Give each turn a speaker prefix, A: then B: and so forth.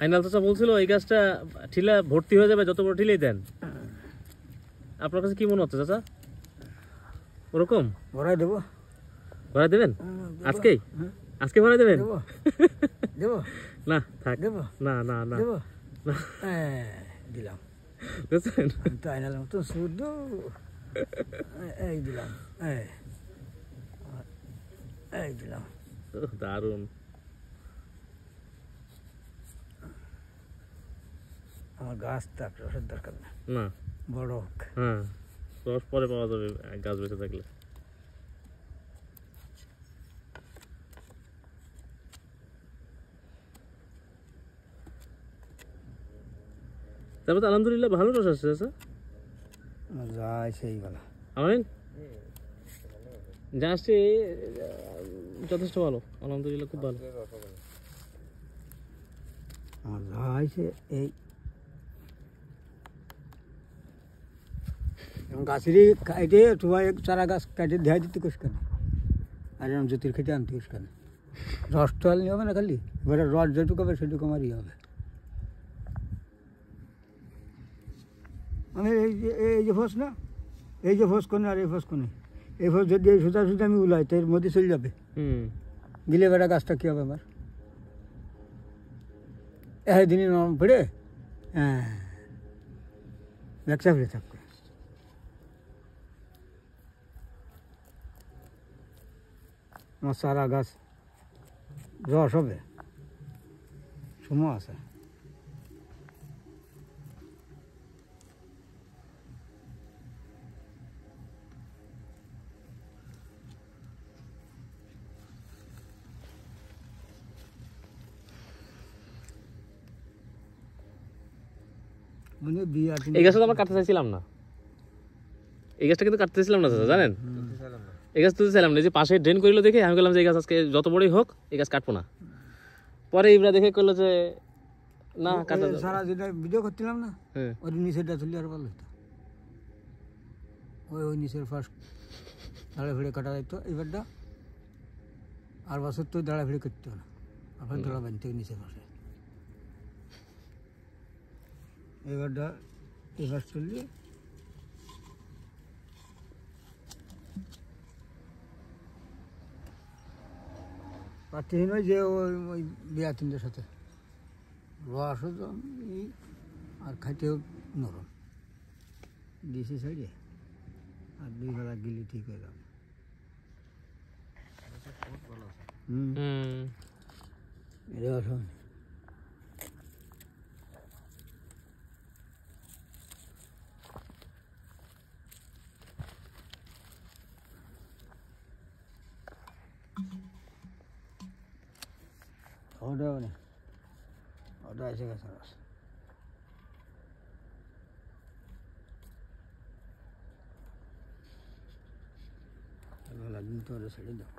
A: আইনাল চাচা বলছিল এই গাছটা ঠিলা ভর্তি হয়ে যাবে, যত বড় ঠিলেই দেন। আপনার কাছে কি মনে হচ্ছে চাচা? ওরকম
B: ভরাই দেবো।
A: ভরাই দেবেন আজকেই? আজকে ভরাই দেবেন?
B: দেবো
A: না থাক,
B: দেবো
A: না না না
B: দেবো
A: না।
B: দিলাম।
A: বুঝছেন?
B: তো আইনাল মতো শুধু এই দিলাম, এই দিলাম।
A: দারুণ।
B: আমার গাছ থাক, রসের দরকার না,
A: না
B: বড় হোক।
A: হ্যাঁ, রস পরে পাওয়া যাবে গাছ বেঁচে থাকলে। তারপর তো আলহামদুলিল্লাহ ভালো রস আসছে চাচা।
B: যাই সেই গেল,
A: আমার যা আসছে যথেষ্ট ভালো, আলহামদুলিল্লাহ খুব ভালো।
B: আমার যা হয়েছে এই গাছেরই কাটে তোমার চারা গাছ কাটে দেওয়া দিতে কোষ কেন, আর এরকম জ্যোতির খেতে আনতে কোষ কেন? রস তো আনলে হবে না, খালি এবারে রস যেটুকু হবে সেটুকু আমারই হবে। আমি এই যে ফস না, এই যে ফস কোনে আর এই ফস কোনে, এই ফস যদি এই সুতা সুতা আমি উলাই তো এর মধ্যে চলে যাবে, গিলে বেড়া গাছটা কী হবে আমার? দিনই নরম পড়ে ব্যবসা ফিরে থাকবে। আমার চারা গাছ রস হবে, সময় আছে।
A: এই গাছটা তো আমরা কাটতে চাইছিলাম না, এই গাছটা কিন্তু কাটতে চাইছিলাম না চাচা, জানেন? এই গাছ তুলতে চাইলাম না, যে পাশে ড্রেন করিল দেখে আমি বললাম যে এই গাছ আজকে যত বড়ই হোক এই গাছ কাটবো না। পরে ইবরা দেখে করলো যে না কাটা যাবে।
B: সারা যেটা ভিডিও করছিলাম না, ওই নিচেটা তুললে আর ভালো হতো। ওই নিচের ফার্স্ট দাঁড়া ফিরে কাটা যেত, এবারটা আর বছর তো দাঁড়া ফিরে করতে না, আপনার দাঁড়া বানতে নিচের পাশে। এবারটা এবার চললে পাচ্ছি নয় যে ওই বিয়া তিনটের সাথে রসও আর খাইতেও নরম দিয়েছি সাইডে, আর 2 বেলা গিলি ঠিক হয়ে যাবে। রস ওটা মানে ওটা এসে গেছে রস, দিন তো ছেড়ে দাও।